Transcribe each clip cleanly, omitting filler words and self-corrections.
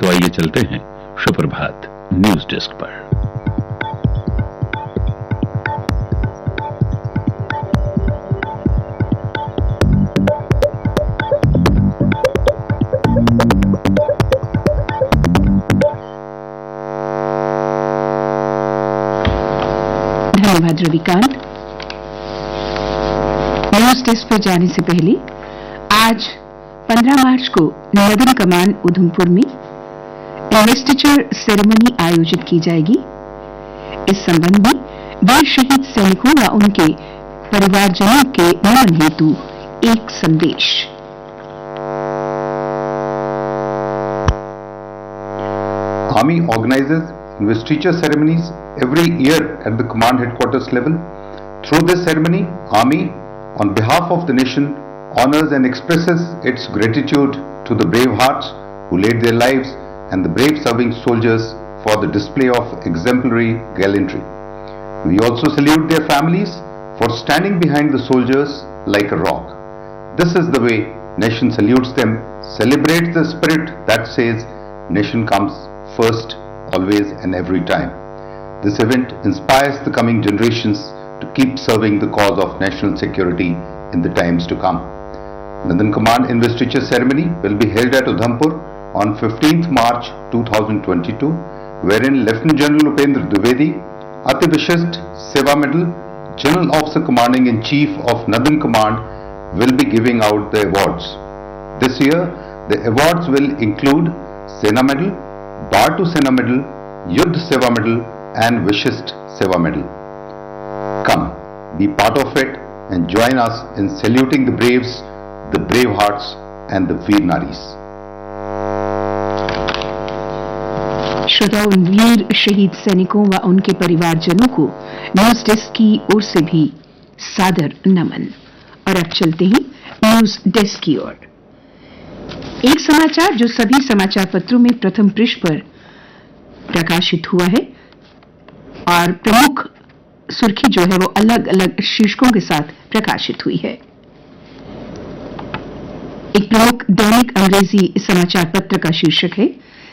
तो आइए चलते हैं सुप्रभात न्यूज डेस्क पर। धन्यवाद रविकांत। न्यूज डेस्क पर जाने से पहले आज 15 मार्च को नदन कमान उधमपुर में इन्वेस्टिचर सेरेमनी आयोजित की जाएगी। इस संबंध में वीर शहीद सैनिकों व उनके परिवारजनों के नमन हेतु एक संदेश। Army organizes investiture ceremonies every year at the command headquarters level. Through this ceremony, Army, on behalf of the nation, honors and expresses its gratitude to the brave hearts who laid their lives and the brave serving soldiers for the display of exemplary gallantry. We also salute their families for standing behind the soldiers like a rock. This is the way nation salutes them, celebrates the spirit that says nation comes first, always and every time. This event inspires the coming generations to keep serving the cause of national security in the times to come. Nadan Command Investiture Ceremony will be held at Udhampur on 15th March 2022, wherein Lieutenant General Upendra Dwivedi, Ati Vishisht Seva Medal, General Officer Commanding in Chief of Nadan Command will be giving out the awards. This year, the awards will include Sena Medal, Bar to Sena Medal, Yuddh Seva Medal and Vishisht Seva Medal. Come, be part of it and join us in saluting the braves, the brave hearts and the Veer Naris. श्रोताओं, वीर शहीद सैनिकों व उनके परिवारजनों को news desk की ओर से भी सादर नमन। और अब चलते हैं न्यूज डेस्क की ओर। एक समाचार जो सभी समाचार पत्रों में प्रथम पृष्ठ पर प्रकाशित हुआ है और प्रमुख सुर्खी जो है वो अलग अलग शीर्षकों के साथ प्रकाशित हुई है। एक प्रमुख दैनिक अंग्रेजी समाचार पत्र का शीर्षक है,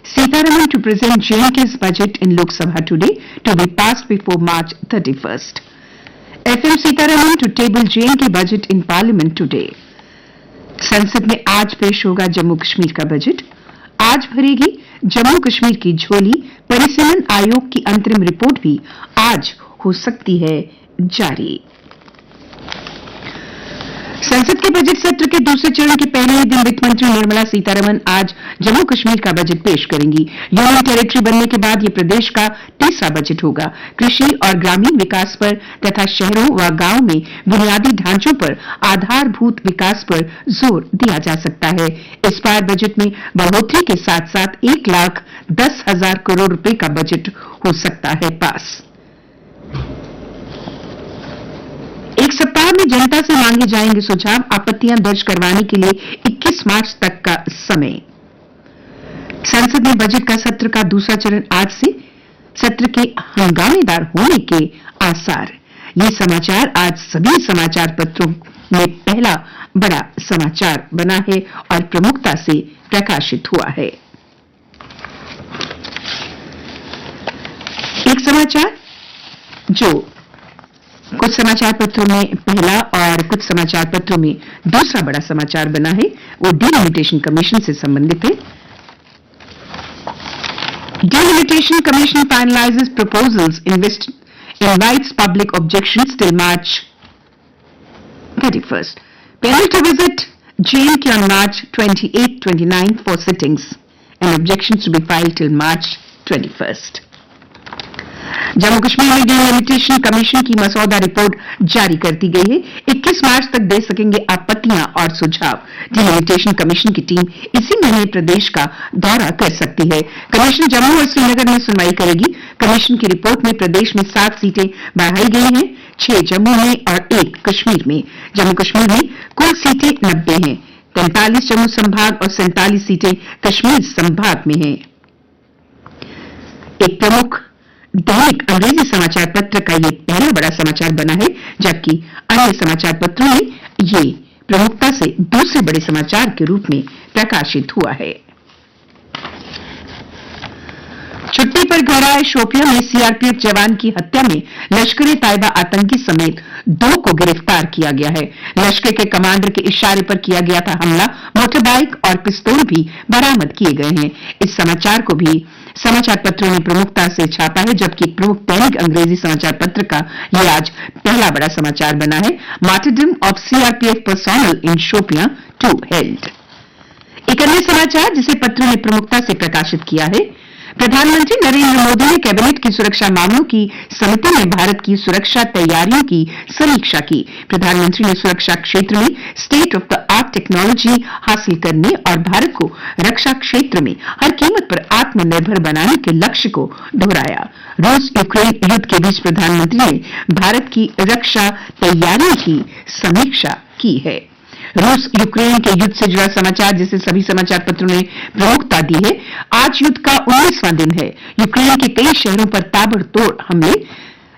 Sitharaman to present JNK's budget in Lok Sabha today to be passed before March 31st। FM Sitharaman to table JNK budget in parliament today. संसद में आज पेश होगा जम्मू कश्मीर का बजट। आज भरेगी जम्मू कश्मीर की झोली। परिसीमन आयोग की अंतरिम रिपोर्ट भी आज हो सकती है जारी। संसद के बजट सत्र के दूसरे चरण के पहले ही दिन वित्त मंत्री निर्मला सीतारमण आज जम्मू कश्मीर का बजट पेश करेंगी। यूनियन टेरिटरी बनने के बाद यह प्रदेश का तीसरा बजट होगा। कृषि और ग्रामीण विकास पर तथा शहरों व गांवों में बुनियादी ढांचों पर आधारभूत विकास पर जोर दिया जा सकता है। इस बार बजट में बढ़ोतरी के साथ साथ 1,10,000 करोड़ रुपए का बजट हो सकता है पास। एक सप्ताह में जनता से मांगे जाएंगे सुझाव। आपत्तियां दर्ज करवाने के लिए 21 मार्च तक का समय। संसद में बजट का सत्र का दूसरा चरण आज से। सत्र के हंगामेदार होने के आसार। ये समाचार आज सभी समाचार पत्रों में पहला बड़ा समाचार बना है और प्रमुखता से प्रकाशित हुआ है। एक समाचार जो कुछ समाचार पत्रों में पहला और कुछ समाचार पत्रों में दूसरा बड़ा समाचार बना है, वो डिलिमिटेशन कमीशन से संबंधित है। Delimitation commission finalises proposals, invites public objections till March 31st. Panel to visit JNK on March 28-29 for sittings and objections to be filed till March 21st. Jammu Kashmir में डिलिमिटेशन कमीशन की मसौदा रिपोर्ट जारी कर दी गई है। 21 मार्च तक दे सकेंगे आपत्तियां और सुझाव। डिलिमिटेशन कमीशन की टीम इसी महीने प्रदेश का दौरा कर सकती है। कमीशन जम्मू और श्रीनगर में सुनवाई करेगी। कमीशन की रिपोर्ट में प्रदेश में 7 सीटें बढ़ाई गई हैं, 6 जम्मू में और 1 कश्मीर में। जम्मू कश्मीर में कुल सीटें 90 हैं, 43 जम्मू संभाग और 47 सीटें कश्मीर संभाग में हैं। एक प्रमुख दैनिक अंग्रेजी समाचार पत्र का ये पहला बड़ा समाचार बना है, जबकि अन्य समाचार पत्रों में ये प्रमुखता से दूसरे बड़े समाचार के रूप में प्रकाशित हुआ है। छुट्टी पर घर आए शोपियां में सीआरपीएफ जवान की हत्या में लश्कर ए तैयबा आतंकी समेत 2 को गिरफ्तार किया गया है। लश्कर के कमांडर के इशारे पर किया गया था हमला। मोटर बाइक और पिस्तौल भी बरामद किए गए हैं। इस समाचार को भी समाचार पत्रों ने प्रमुखता से छापा है, जबकि एक प्रमुख दैनिक अंग्रेजी समाचार पत्र का यह आज पहला बड़ा समाचार बना है। Martyrdom of CRPF personnel in Shopian 2 held. एक अन्य समाचार जिसे पत्र ने प्रमुखता से प्रकाशित किया है, प्रधानमंत्री नरेंद्र मोदी ने कैबिनेट की सुरक्षा मामलों की समिति में भारत की सुरक्षा तैयारियों की समीक्षा की। प्रधानमंत्री ने सुरक्षा क्षेत्र में state of the art technology हासिल करने और भारत को रक्षा क्षेत्र में हर कीमत पर आत्मनिर्भर बनाने के लक्ष्य को दोहराया। रूस यूक्रेन युद्ध के बीच प्रधानमंत्री ने भारत की रक्षा तैयारियों की समीक्षा की है। रूस यूक्रेन के युद्ध से जुड़ा समाचार जिसे सभी समाचार पत्रों ने प्रमुखता दी है। आज युद्ध का 19वां दिन है। यूक्रेन के कई शहरों पर ताबड़तोड़ हमले,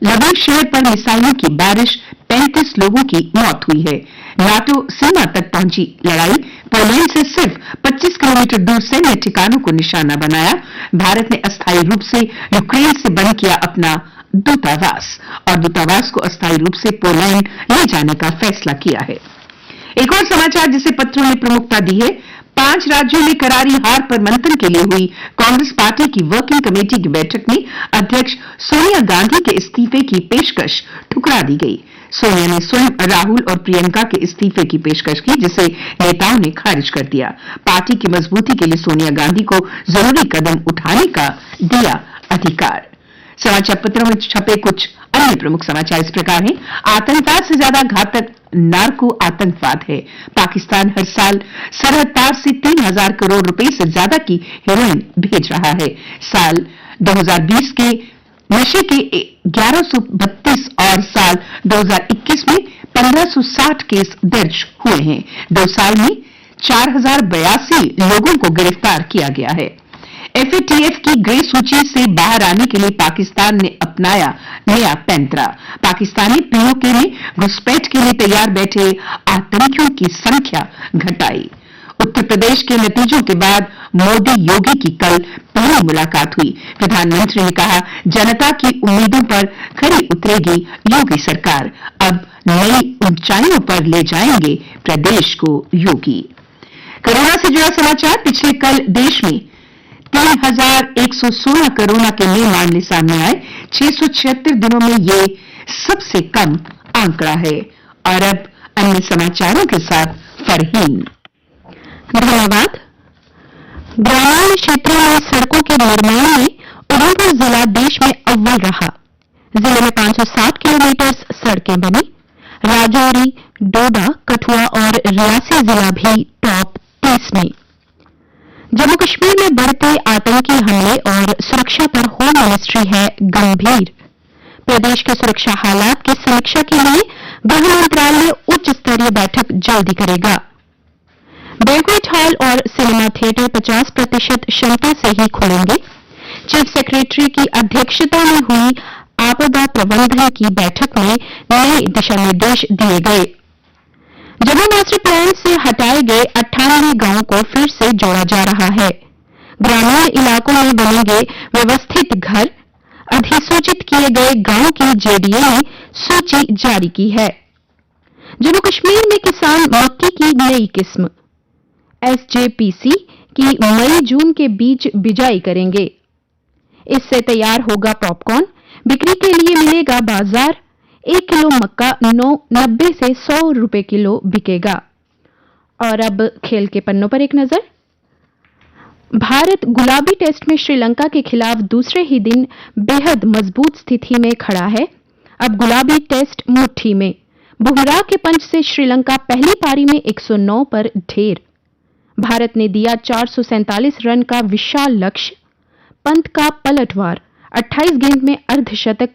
लविव शहर पर मिसाइलों की बारिश, 35 लोगों की मौत हुई है। नाटो सीमा तक पहुंची लड़ाई, पोलैंड से सिर्फ 25 किलोमीटर दूर सैन्य ठिकानों को निशाना बनाया। भारत ने अस्थायी रूप से यूक्रेन से बंद किया अपना दूतावास और दूतावास को अस्थायी रूप से पोलैंड ले जाने का फैसला किया है। एक और समाचार जिसे पत्रों ने प्रमुखता दी है, 5 राज्यों में करारी हार पर मंथन के लिए हुई कांग्रेस पार्टी की वर्किंग कमेटी की बैठक में अध्यक्ष सोनिया गांधी के इस्तीफे की पेशकश ठुकरा दी गई। सोनिया ने स्वयं राहुल और प्रियंका के इस्तीफे की पेशकश की, जिसे नेताओं ने खारिज कर दिया। पार्टी की मजबूती के लिए सोनिया गांधी को जरूरी कदम उठाने का दिया अधिकार। समाचार पत्रों में छपे कुछ अन्य प्रमुख समाचार इस प्रकार हैं। आतंकवाद से ज्यादा घातक नार्को आतंकवाद है। पाकिस्तान हर साल सरहद पार से 3,000 करोड़ रुपए से ज्यादा की हेरोइन भेज रहा है। साल 2020 के नशे के 1132 और साल 2021 में 1560 केस दर्ज हुए हैं। 2 साल में 4082 लोगों को गिरफ्तार किया गया है। एफएटीएफ की ग्रे सूची से बाहर आने के लिए पाकिस्तान ने अपनाया नया पैंतरा। पाकिस्तानी पीओके में घुसपैठ के लिए तैयार बैठे आतंकियों की संख्या घटाई। उत्तर प्रदेश के नतीजों के बाद मोदी योगी की कल पहली मुलाकात हुई। प्रधानमंत्री ने कहा, जनता की उम्मीदों पर खरी उतरेगी योगी सरकार। अब नई ऊंचाइयों पर ले जाएंगे प्रदेश को योगी। कोरोना से जुड़ा समाचार, पिछले कल देश में 3,116 कोरोना के नए मामले सामने आए। 676 दिनों में ये सबसे कम आंकड़ा है। और अब अन्य समाचारों के साथ फरहीन। धन्यवाद। ग्रामीण क्षेत्रों में सड़कों के निर्माण में उधमपुर जिला देश में अव्वल रहा। जिले में 560 किलोमीटर सड़कें बनी। राजौरी, डोडा, कठुआ और रियासी जिला भी टॉप 30 में। जम्मू कश्मीर में बढ़ते आतंकी हमले और सुरक्षा पर होम मिनिस्ट्री है गंभीर। प्रदेश के सुरक्षा हालात की समीक्षा के लिए गृह मंत्रालय उच्च स्तरीय बैठक जल्दी करेगा। बैंक्वेट हॉल और सिनेमा थिएटर 50% क्षमता से ही खुलेंगे। चीफ सेक्रेटरी की अध्यक्षता में हुई आपदा प्रबंधन की बैठक में नए दिशा निर्देश दिए गए। जम्मू मास्टर प्लान से हटाए गए 98 गांवों को फिर से जोड़ा जा रहा है। ग्रामीण इलाकों में बनेंगे व्यवस्थित घर। अधिसूचित किए गए गांवों की जेडीए ने सूची जारी की है। जम्मू कश्मीर में किसान मक्की की नई किस्म एसजेपीसी की मई-जून के बीच बिजाई करेंगे। इससे तैयार होगा पॉपकॉर्न। बिक्री के लिए मिलेगा बाजार। 1 किलो मक्का 90 से 100 रुपए किलो बिकेगा। और अब खेल के पन्नों पर एक नजर। भारत गुलाबी टेस्ट में श्रीलंका के खिलाफ दूसरे ही दिन बेहद मजबूत स्थिति में खड़ा है। अब गुलाबी टेस्ट मुट्ठी में। बुमराह के पंच से श्रीलंका पहली पारी में 109 पर ढेर। भारत ने दिया 447 रन का विशाल लक्ष्य। पंत का पलटवार, 28 गेंद में अर्धशतक।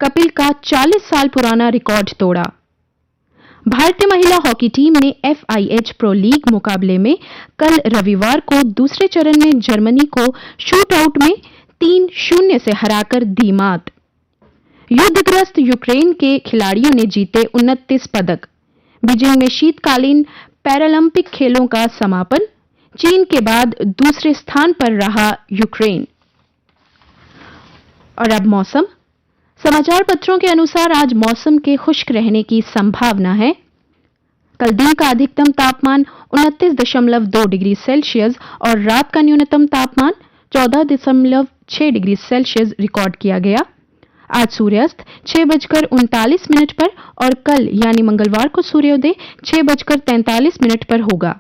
कपिल का 40 साल पुराना रिकॉर्ड तोड़ा। भारतीय महिला हॉकी टीम ने FIH प्रो लीग मुकाबले में कल रविवार को दूसरे चरण में जर्मनी को शूट आउट में 3-0 से हराकर दी मात। युद्धग्रस्त यूक्रेन के खिलाड़ियों ने जीते 29 पदक। बीजिंग में शीतकालीन पैरालंपिक खेलों का समापन। चीन के बाद दूसरे स्थान पर रहा यूक्रेन। और अब मौसम। समाचार पत्रों के अनुसार आज मौसम के खुश्क रहने की संभावना है। कल दिन का अधिकतम तापमान 29.2 डिग्री सेल्सियस और रात का न्यूनतम तापमान 14.6 डिग्री सेल्सियस रिकॉर्ड किया गया। आज सूर्यास्त 6:39 पर और कल यानी मंगलवार को सूर्योदय 6:43 पर होगा।